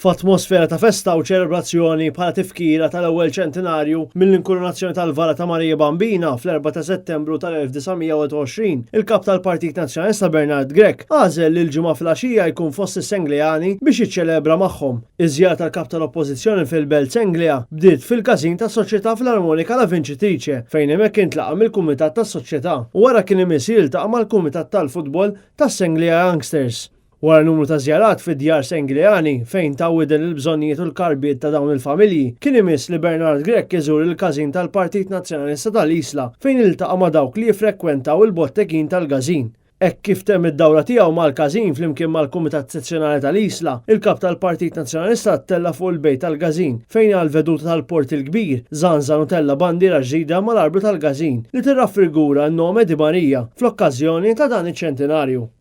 F'atmosfera ta' festa u ċelebrazzjoni bħala tifkira tal-ewwel ċentenarju mill-inkoronazzjoni tal-Vara ta' Marija Bambina fl-4 ta' Settembru tal-1920, il-kap tal-Partit Nazzjonalista Bernard Grech għażel li l-ġimgħa filgħaxija jkun fost is-Senglejani biex jiċċelebra magħhom. Iż-żjara tal-kap tal-Oppożizzjoni fil-Belt Sengleja bdiet fil-każin tas-Soċjetà Filarmonika La Vincitrice fejn hemmhekk intlaqa mill-Kumitat tas-Soċjetà u wara kien imiss jiltaqa' mal-Kumitat tal-Futbol tas-Sengleja Youngsters. Wara numru ta' żjarat fid-djar Senglejani fejn tawwiden il-bżonnijiet u l-karbiet ta' dawn il-familji, kien imiss li Bernard Grech iżur il-każin tal-Partit Nazzjonalista tal-Isla fejn iltaqa' ma' dawk li jiffrekwentaw il-bottekin tal-Gazin. Hekk kif temm id-dawra tiegħu mal-Gazin flimkien mal-Kumitat Sezzjonali tal-Isla, il-kap tal-Partit Nazzjonalista ttella fuq il-bejt tal-Gazin fejn għal veduta tal-Port il-Kbir żanżan u tella bandiera ġdida mal-arbru tal-Gazin li tirraffigura n-nome di Marija fl-okkażjoni ta' dan iċ-ċentenarju.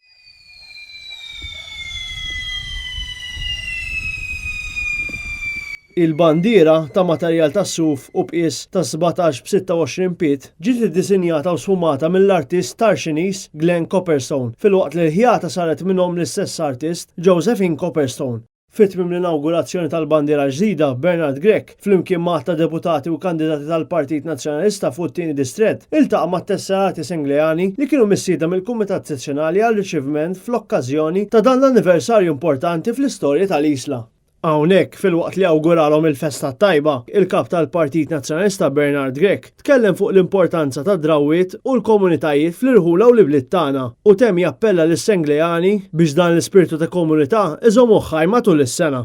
Il-bandiera ta' materjal ta' suf u bqies ta' 17 b'26 pit ġiet iddisinjata u sfumata mill-artist Tar-Xinis Glenn Copperstone filwaqt li l-ħjata saret minnhom l-istess artist Josephine Copperstone. Fit-tmiem l-inaugurazzjoni tal-bandiera ġdida, Bernard Grech, flimkien ma' ta' deputati u kandidati tal-Partit Nazzjonalista fuq it-tieni distrett, iltaqa' mat-tesserati Senglejani li kienu missieda mill-Kumitat Sezzjonali għar-riċeviment fl-okkażjoni ta' dan l-anniversarju importanti fl-istorja tal-Isla. Hawnhekk filwaqt li awguralhom il-festa tajba, il-kap tal-Partit Nazzjonalista Bernard Grech tkellem fuq l-importanza ta' drawwiet u l-komunitajiet fl-irħula u l-ibliet tagħna u temm jappella lis-Senglejani biex dan l-ispirtu ta' komunità iżommu ħaj matul is-sena.